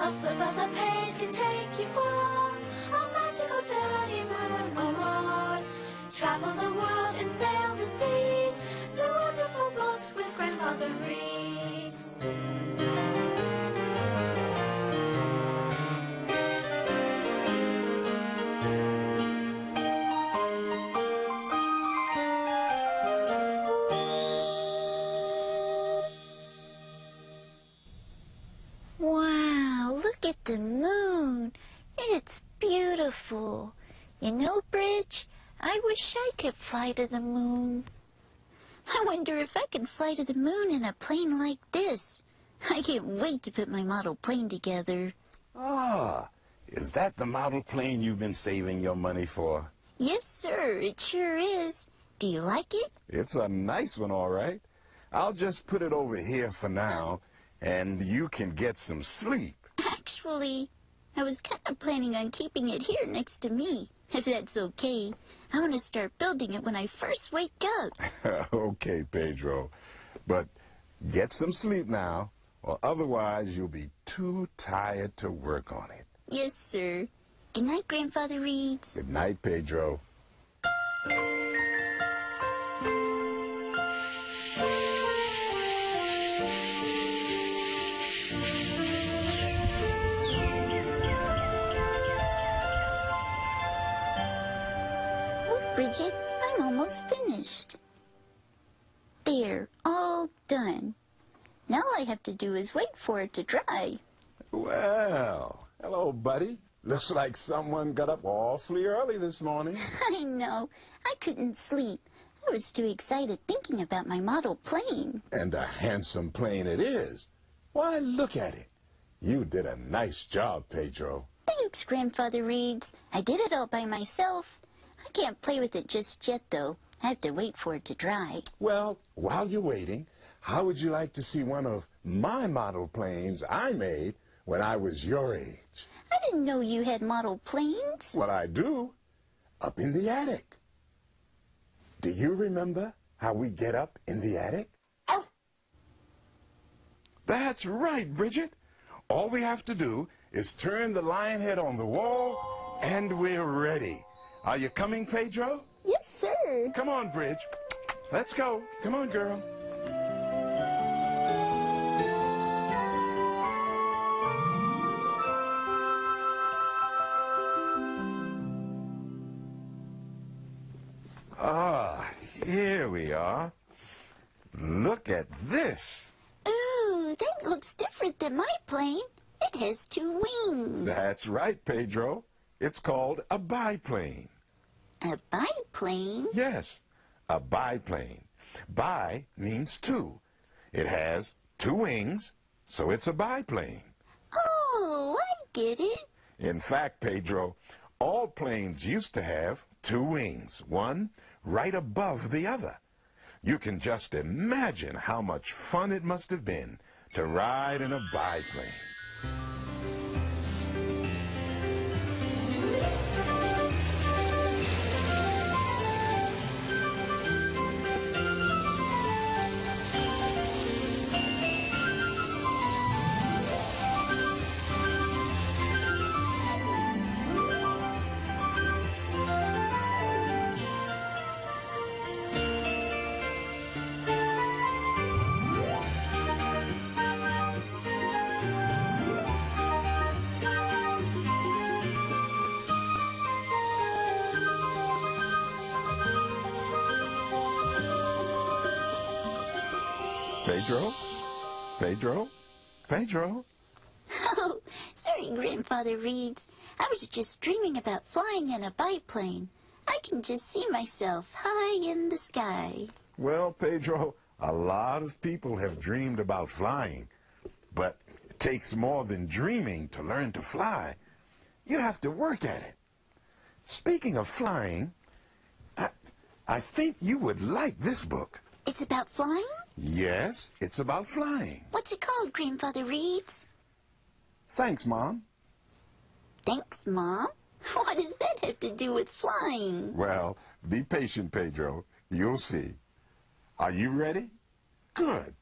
A flip of the page can take you far, a magical journey, moon or Mars. Travel the world and sail the seas, through wonderful books with Grandfather Reaves. Wow, look at the moon. It's beautiful. You know, Bridge, I wish I could fly to the moon. I wonder if I could fly to the moon in a plane like this. I can't wait to put my model plane together. Ah, is that the model plane you've been saving your money for? Yes, sir, it sure is. Do you like it? It's a nice one, all right. I'll just put it over here for now, and you can get some sleep. Actually, I was kind of planning on keeping it here next to me, if that's okay. I want to start building it when I first wake up. Okay, Pedro, but get some sleep now, or otherwise you'll be too tired to work on it. Yes, sir. Good night, Grandfather Reaves. Good night, Pedro. Look, Bridget, I'm almost finished. There, all done. Now all I have to do is wait for it to dry. Well, hello, buddy. Looks like someone got up awfully early this morning. I know. I couldn't sleep. I was too excited thinking about my model plane. And a handsome plane it is. Why, look at it. You did a nice job, Pedro. Thanks, Grandfather Reaves. I did it all by myself. I can't play with it just yet, though. I have to wait for it to dry. Well, while you're waiting, how would you like to see one of my model planes I made when I was your age? I didn't know you had model planes. Well, I do. Up in the attic. Do you remember how we get up in the attic? Oh! That's right, Bridget. All we have to do is turn the lion head on the wall, and we're ready. Are you coming, Pedro? Yes, sir. Come on, Bridge. Let's go. Come on, girl. Ah, here we are. Look at this. Ooh, that looks different than my plane. It has 2 wings. That's right, Pedro. It's called a biplane. A biplane? Yes, a biplane. Bi means 2. It has 2 wings, so it's a biplane. Oh, I get it. In fact, Pedro, all planes used to have 2 wings, one right above the other. You can just imagine how much fun it must have been to ride in a biplane. Pedro? Pedro? Pedro? Oh, sorry, Grandfather Reaves. I was just dreaming about flying in a biplane. I can just see myself high in the sky. Well, Pedro, a lot of people have dreamed about flying, but it takes more than dreaming to learn to fly. You have to work at it. Speaking of flying, I think you would like this book. It's about flying? Yes, it's about flying. What's it called, Grandfather Reaves? Thanks, Mom. Thanks, Mom? What does that have to do with flying? Well, be patient, Pedro. You'll see. Are you ready? Good.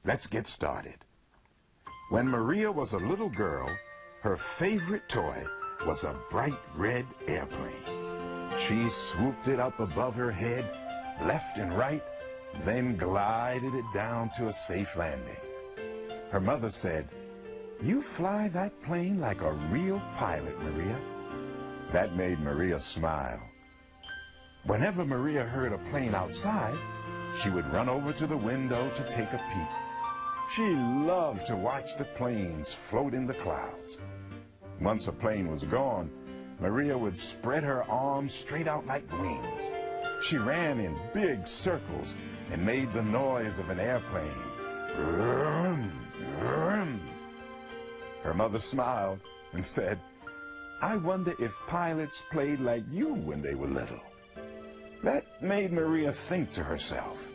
Let's get started. When Maria was a little girl, Her favorite toy was a bright red airplane. She swooped it up above her head, left and right, then glided it down to a safe landing. Her mother said, "You fly that plane like a real pilot, Maria." That made Maria smile. Whenever Maria heard a plane outside, she would run over to the window to take a peek. She loved to watch the planes float in the clouds. Once a plane was gone, Maria would spread her arms straight out like wings. She ran in big circles and made the noise of an airplane. Vroom, vroom. Her mother smiled and said, "I wonder if pilots played like you when they were little." That made Maria think to herself.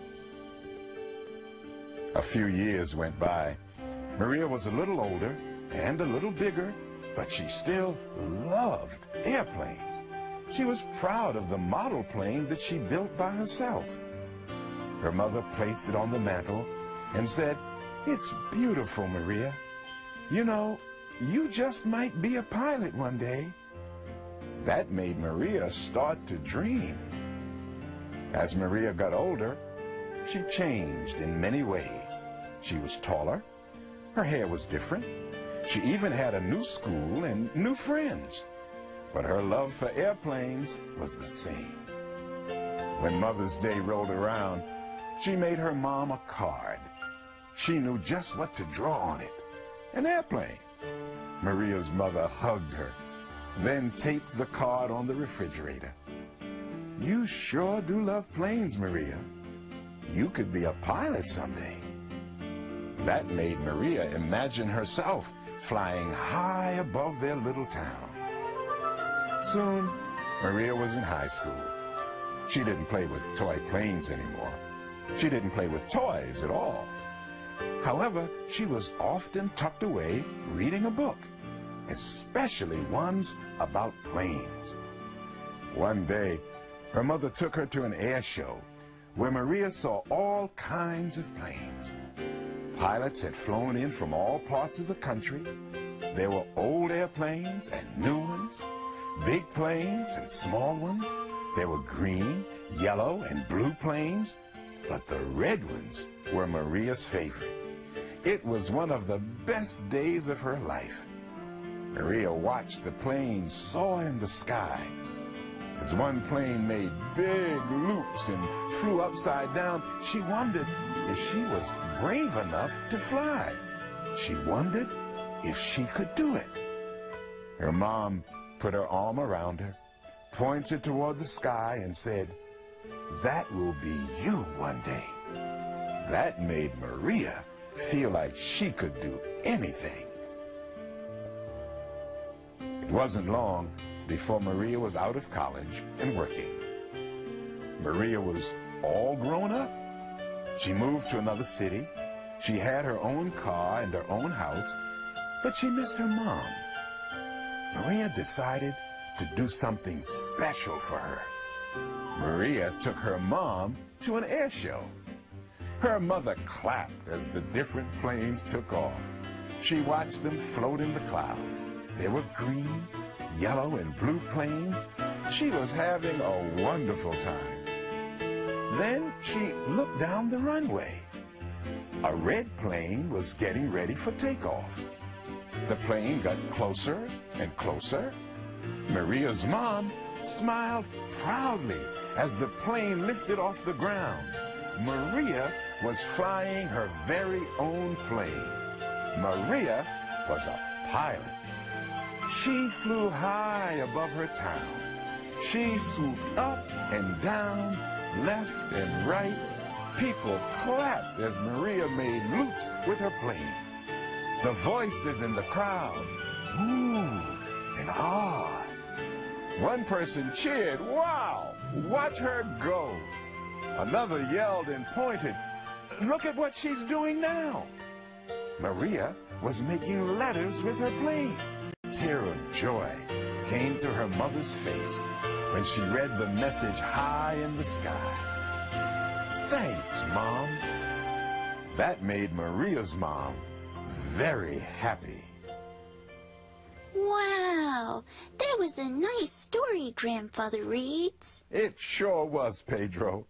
A few years went by. Maria was a little older and a little bigger, but she still loved airplanes. She was proud of the model plane that she built by herself. Her mother placed it on the mantel and said, "It's beautiful, Maria. You know, you just might be a pilot one day." That made Maria start to dream. As Maria got older, she changed in many ways. She was taller. Her hair was different. She even had a new school and new friends. But her love for airplanes was the same. When Mother's Day rolled around, she made her mom a card. She knew just what to draw on it. An airplane. Maria's mother hugged her, then taped the card on the refrigerator. "You sure do love planes, Maria. You could be a pilot someday." That made Maria imagine herself flying high above their little town. Soon, Maria was in high school. She didn't play with toy planes anymore. She didn't play with toys at all. However, she was often tucked away reading a book, especially ones about planes. One day, her mother took her to an air show where Maria saw all kinds of planes. Pilots had flown in from all parts of the country. There were old airplanes and new ones, big planes and small ones. There were green, yellow, and blue planes, but the red ones were Maria's favorite. It was one of the best days of her life. Maria watched the planes soar in the sky. As one plane made big loops and flew upside down, she wondered if she was brave enough to fly. She wondered if she could do it. Her mom put her arm around her, pointed toward the sky, and said, "That will be you one day." That made Maria feel like she could do anything. It wasn't long before Maria was out of college and working. Maria was all grown up. She moved to another city. She had her own car and her own house, but she missed her mom. Maria decided to do something special for her. Maria took her mom to an air show. Her mother clapped as the different planes took off. She watched them float in the clouds. There were green, yellow, and blue planes. She was having a wonderful time. Then she looked down the runway. A red plane was getting ready for takeoff. The plane got closer and closer. Maria's mom smiled proudly as the plane lifted off the ground. Maria was flying her very own plane. Maria was a pilot. She flew high above her town. She swooped up and down, left and right. People clapped as Maria made loops with her plane. The voices in the crowd, ooh and ah. One person cheered, "Wow, watch her go." Another yelled and pointed, "Look at what she's doing now." Maria was making letters with her plane. A tear of joy came to her mother's face when she read the message high in the sky. "Thanks, Mom." That made Maria's mom very happy. Wow, that was a nice story, Grandfather Reaves. It sure was, Pedro.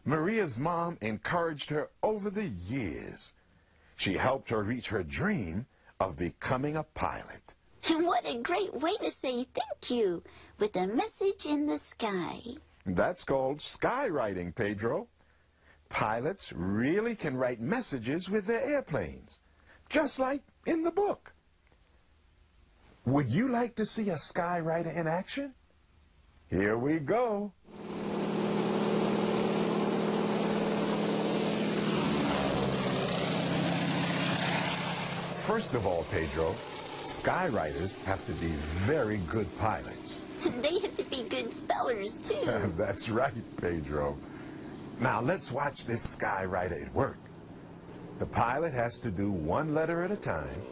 Maria's mom encouraged her over the years. She helped her reach her dream of becoming a pilot. And what a great way to say thank you, with a message in the sky. That's called skywriting, Pedro. Pilots really can write messages with their airplanes, just like in the book. Would you like to see a skywriter in action? Here we go. First of all, Pedro, skywriters have to be very good pilots. They have to be good spellers, too. That's right, Pedro. Now, let's watch this skywriter at work. The pilot has to do one letter at a time,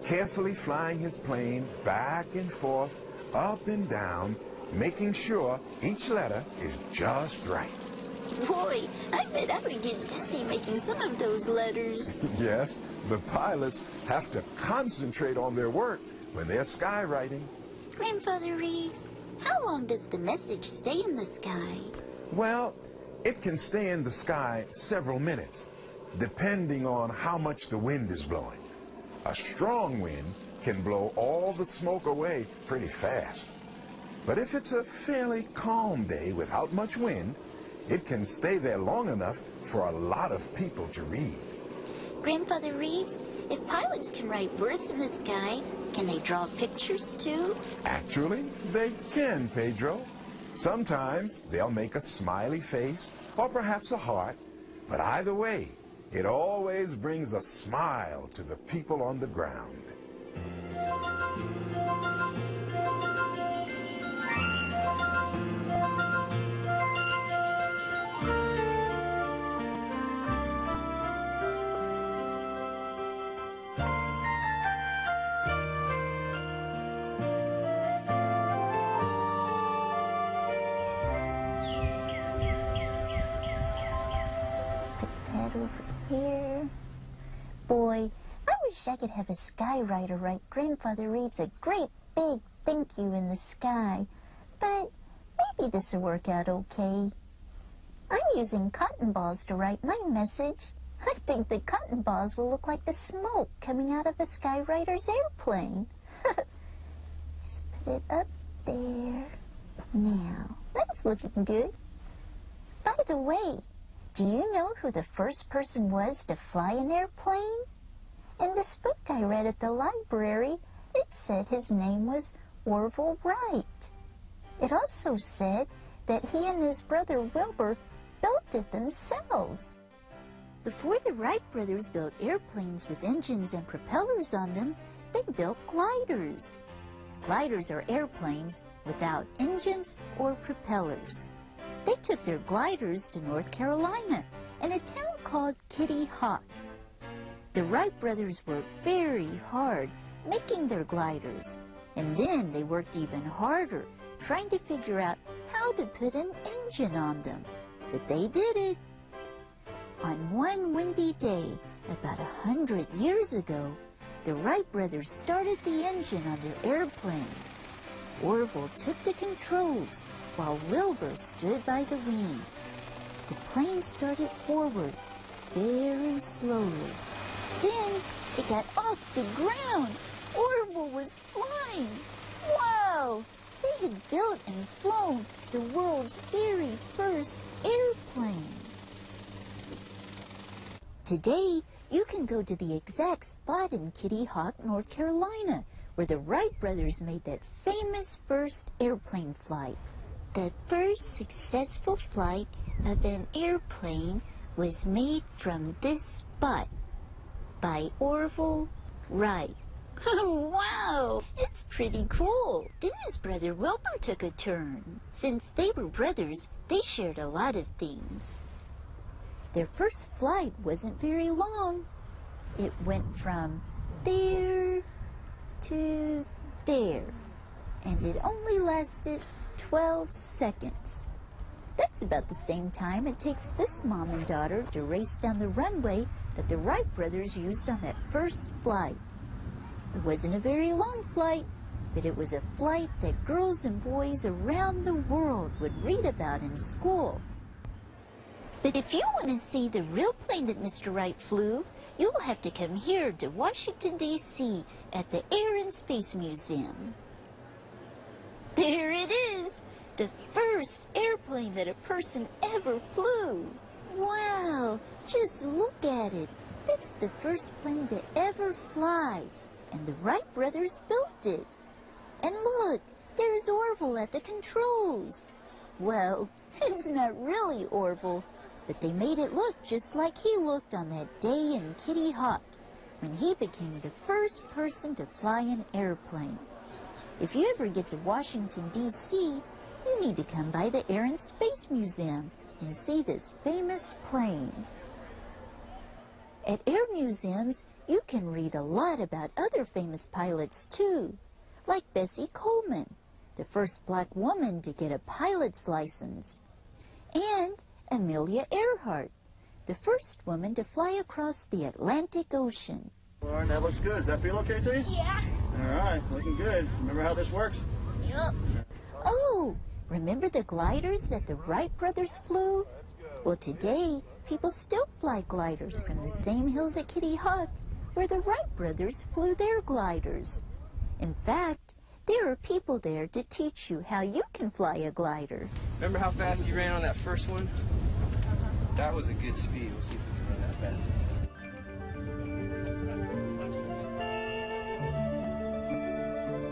carefully flying his plane back and forth, up and down, making sure each letter is just right. Boy, I bet I would get dizzy making some of those letters. Yes, the pilots have to concentrate on their work when they're skywriting. Grandfather Reaves, how long does the message stay in the sky? Well, it can stay in the sky several minutes, depending on how much the wind is blowing. A strong wind can blow all the smoke away pretty fast. But if it's a fairly calm day without much wind, it can stay there long enough for a lot of people to read. Grandfather Reaves, if pilots can write words in the sky, can they draw pictures too? Actually, they can, Pedro. Sometimes they'll make a smiley face or perhaps a heart, but either way, it always brings a smile to the people on the ground. Over here. Boy, I wish I could have a skywriter write Grandfather Reaves a great big thank you in the sky. But maybe this will work out okay. I'm using cotton balls to write my message. I think the cotton balls will look like the smoke coming out of a skywriter's airplane. Just put it up there. Now, that's looking good. By the way, do you know who the first person was to fly an airplane? In this book I read at the library, it said his name was Orville Wright. It also said that he and his brother Wilbur built it themselves. Before the Wright brothers built airplanes with engines and propellers on them, they built gliders. Gliders are airplanes without engines or propellers. They took their gliders to North Carolina in a town called Kitty Hawk. The Wright brothers worked very hard making their gliders, and then they worked even harder trying to figure out how to put an engine on them. But they did it. On one windy day, about 100 years ago, the Wright brothers started the engine on their airplane. Orville took the controls while Wilbur stood by the wing. The plane started forward very slowly. Then it got off the ground. Orville was flying. Wow! They had built and flown the world's very first airplane. Today, you can go to the exact spot in Kitty Hawk, North Carolina, where the Wright brothers made that famous first airplane flight. The first successful flight of an airplane was made from this spot by Orville Wright. Wow, it's pretty cool. Then his brother Wilbur took a turn. Since they were brothers, they shared a lot of things. Their first flight wasn't very long. It went from there to there, and it only lasted 12 seconds. That's about the same time it takes this mom and daughter to race down the runway that the Wright brothers used on that first flight. It wasn't a very long flight, but it was a flight that girls and boys around the world would read about in school. But if you want to see the real plane that Mr. Wright flew, you'll have to come here to Washington, D.C. at the Air and Space Museum. There it is, the first airplane that a person ever flew. Wow, just look at it. That's the first plane to ever fly, and the Wright brothers built it. And look, there's Orville at the controls. Well, it's not really Orville, but they made it look just like he looked on that day in Kitty Hawk, when he became the first person to fly an airplane. If you ever get to Washington, D.C., you need to come by the Air and Space Museum and see this famous plane. At air museums, you can read a lot about other famous pilots, too, like Bessie Coleman, the first black woman to get a pilot's license, and Amelia Earhart, the first woman to fly across the Atlantic Ocean. Lauren, that looks good. Does that feel okay to you? Yeah. All right, looking good. Remember how this works? Yup. Oh, remember the gliders that the Wright brothers flew? Well, today, people still fly gliders from the same hills at Kitty Hawk where the Wright brothers flew their gliders. In fact, there are people there to teach you how you can fly a glider. Remember how fast you ran on that first one? That was a good speed. We'll see if we can run that fast.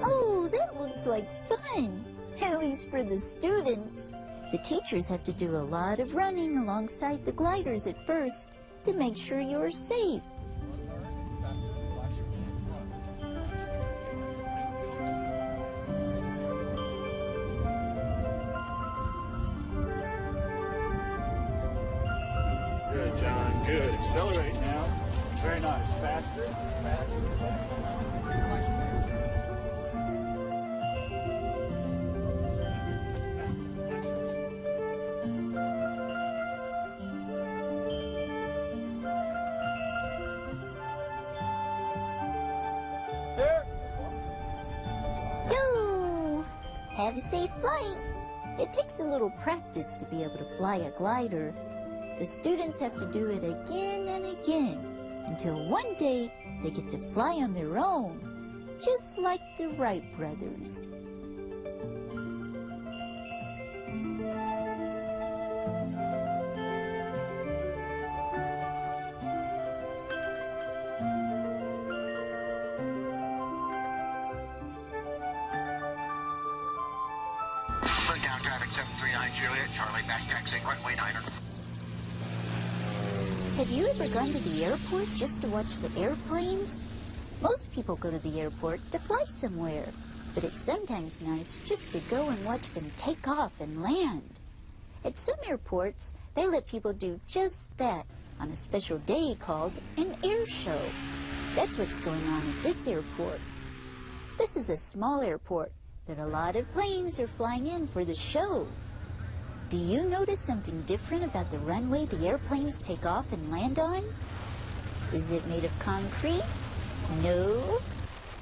Oh, that looks like fun, at least for the students. The teachers have to do a lot of running alongside the gliders at first to make sure you're safe. Good, John. Good. Accelerate now. Very nice. Faster. Faster. Go! Have a safe flight. It takes a little practice to be able to fly a glider. The students have to do it again and again until one day they get to fly on their own, just like the Wright brothers. Down traffic 739 Juliet, Charlie, back taxi, runway 9er. Have you ever gone to the airport just to watch the airplanes? Most people go to the airport to fly somewhere, but it's sometimes nice just to go and watch them take off and land. At some airports, they let people do just that on a special day called an air show. That's what's going on at this airport. This is a small airport, but a lot of planes are flying in for the show. Do you notice something different about the runway the airplanes take off and land on? Is it made of concrete? No.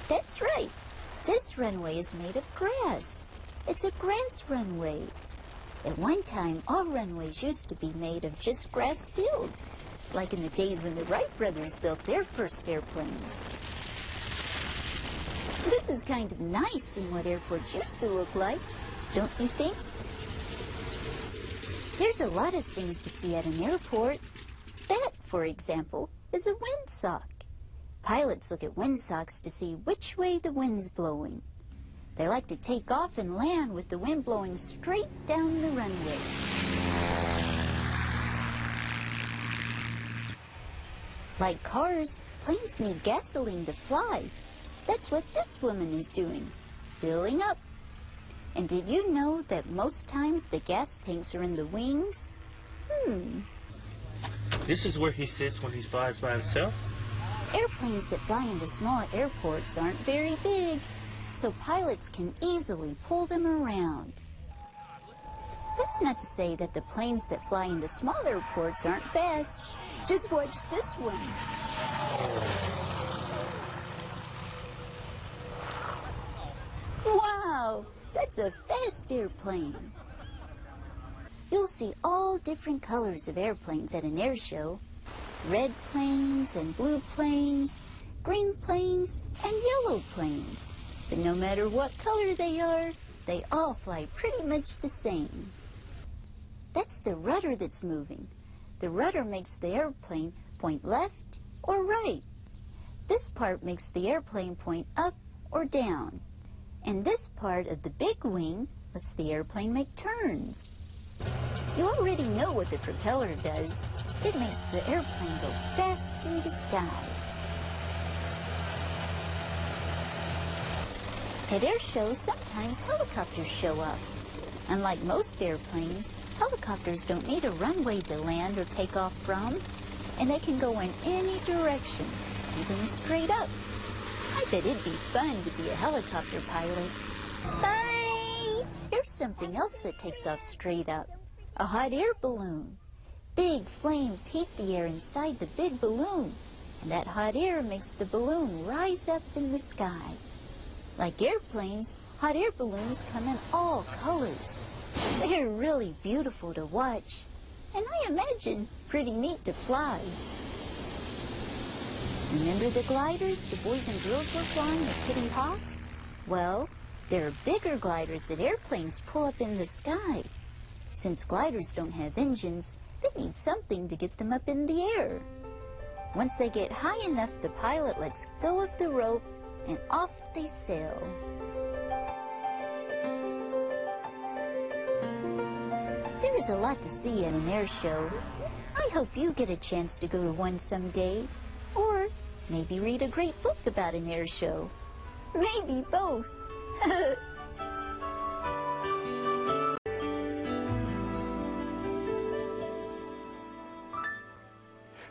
That's right. This runway is made of grass. It's a grass runway. At one time, all runways used to be made of just grass fields, like in the days when the Wright brothers built their first airplanes. This is kind of nice seeing what airports used to look like, don't you think? There's a lot of things to see at an airport. That, for example, is a windsock. Pilots look at windsocks to see which way the wind's blowing. They like to take off and land with the wind blowing straight down the runway. Like cars, planes need gasoline to fly. That's what this woman is doing, filling up. And did you know that most times the gas tanks are in the wings? This is where he sits when he flies by himself? Airplanes that fly into small airports aren't very big, so pilots can easily pull them around. That's not to say that the planes that fly into small airports aren't fast. Just watch this one. Wow, that's a fast airplane. You'll see all different colors of airplanes at an air show. Red planes and blue planes, green planes and yellow planes. But no matter what color they all fly pretty much the same. That's the rudder that's moving. The rudder makes the airplane point left or right. This part makes the airplane point up or down. And this part of the big wing lets the airplane make turns. You already know what the propeller does. It makes the airplane go fast through the sky. At air shows, sometimes helicopters show up. Unlike most airplanes, helicopters don't need a runway to land or take off from, and they can go in any direction, even straight up. I bet it'd be fun to be a helicopter pilot. Bye! Here's something else that takes off straight up. A hot air balloon. Big flames heat the air inside the big balloon, and that hot air makes the balloon rise up in the sky. Like airplanes, hot air balloons come in all colors. They're really beautiful to watch, and I imagine pretty neat to fly. Remember the gliders the boys and girls were flying at Kitty Hawk? Well, there are bigger gliders that airplanes pull up in the sky. Since gliders don't have engines, they need something to get them up in the air. Once they get high enough, the pilot lets go of the rope, and off they sail. There is a lot to see at an air show. I hope you get a chance to go to one someday, or maybe read a great book about an air show. Maybe both.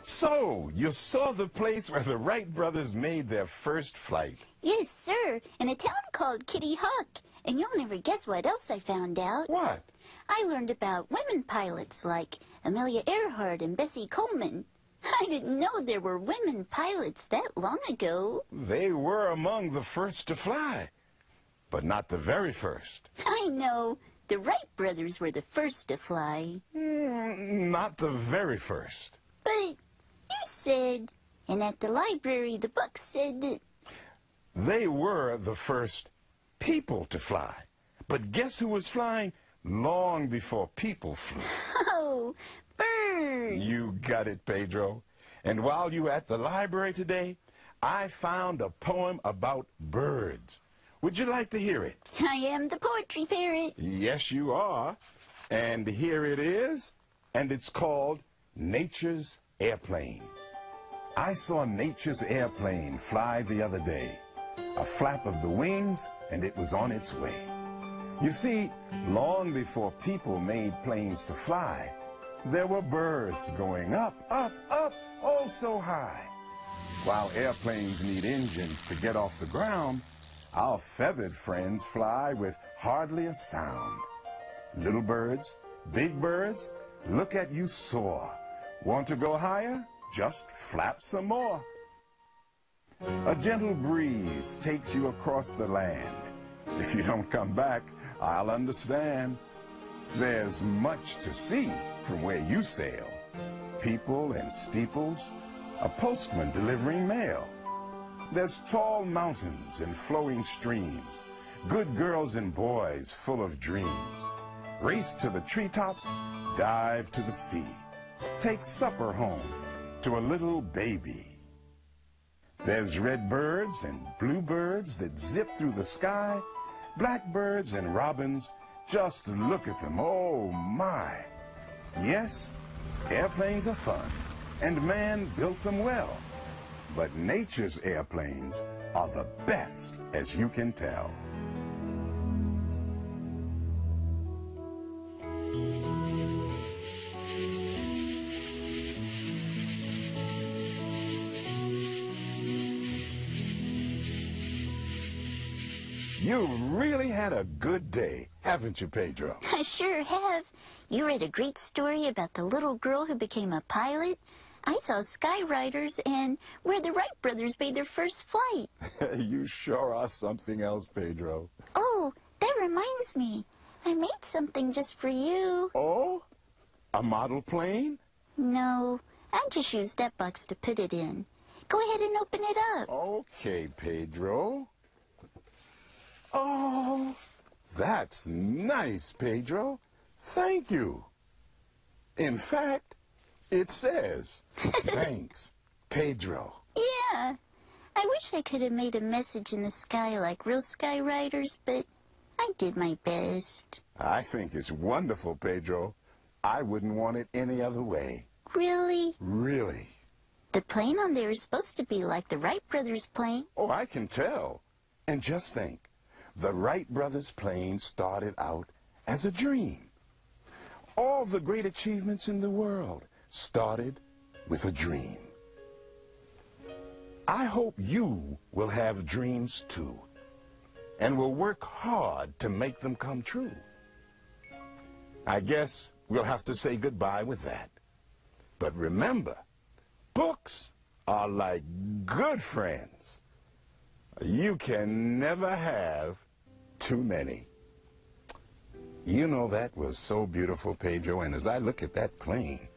So, you saw the place where the Wright brothers made their first flight. Yes, sir, in a town called Kitty Hawk. And you'll never guess what else I found out. What? I learned about women pilots like Amelia Earhart and Bessie Coleman. I didn't know there were women pilots that long ago. They were among the first to fly, but not the very first. I know. The Wright brothers were the first to fly. Not the very first. But you said, and at the library the book said that... They were the first people to fly. But guess who was flying long before people flew? Oh, birds. You got it, Pedro. And while you were at the library today, I found a poem about birds. Would you like to hear it? I am the poetry parrot. Yes, you are. And here it is. And it's called Nature's Airplane. I saw nature's airplane fly the other day. A flap of the wings, and it was on its way. You see, long before people made planes to fly, there were birds going up, up, up, oh so high. While airplanes need engines to get off the ground, our feathered friends fly with hardly a sound. Little birds, big birds, look at you soar. Want to go higher? Just flap some more. A gentle breeze takes you across the land. If you don't come back, I'll understand. There's much to see from where you sail. People and steeples, a postman delivering mail. There's tall mountains and flowing streams, good girls and boys full of dreams. Race to the treetops, dive to the sea. Take supper home to a little baby. There's red birds and blue birds that zip through the sky, blackbirds and robins, just look at them, oh my. Yes, airplanes are fun, and man built them well. But nature's airplanes are the best, as you can tell. You really had a good day, haven't you, Pedro? I sure have. You read a great story about the little girl who became a pilot. I saw Skyriders and where the Wright brothers made their first flight. You sure are something else, Pedro. Oh, that reminds me. I made something just for you. Oh? A model plane? No, I just used that box to put it in. Go ahead and open it up. Okay, Pedro. Oh, that's nice, Pedro. Thank you. In fact, it says, thanks, Pedro. Yeah. I wish I could have made a message in the sky like real skywriters, but I did my best. I think it's wonderful, Pedro. I wouldn't want it any other way. Really? Really? The plane on there is supposed to be like the Wright brothers' plane. Oh, I can tell. And just think, the Wright brothers' plane started out as a dream. All the great achievements in the world started with a dream. I hope you will have dreams too, and will work hard to make them come true. I guess we'll have to say goodbye with that. But remember, books are like good friends. You can never have too many. You know, that was so beautiful, Pedro, and as I look at that plane,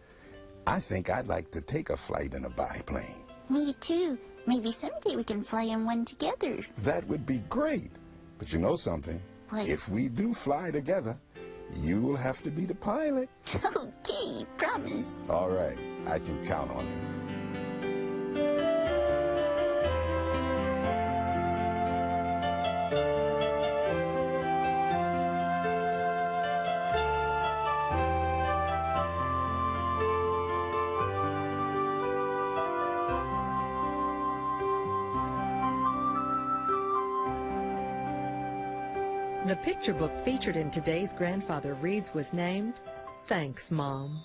I think I'd like to take a flight in a biplane. Me too. Maybe someday we can fly in one together. That would be great. But you know something? What? If we do fly together, you'll have to be the pilot. Okay, promise. All right, I can count on it. The picture book featured in today's Grandfather Reads was named Thanks, Mom.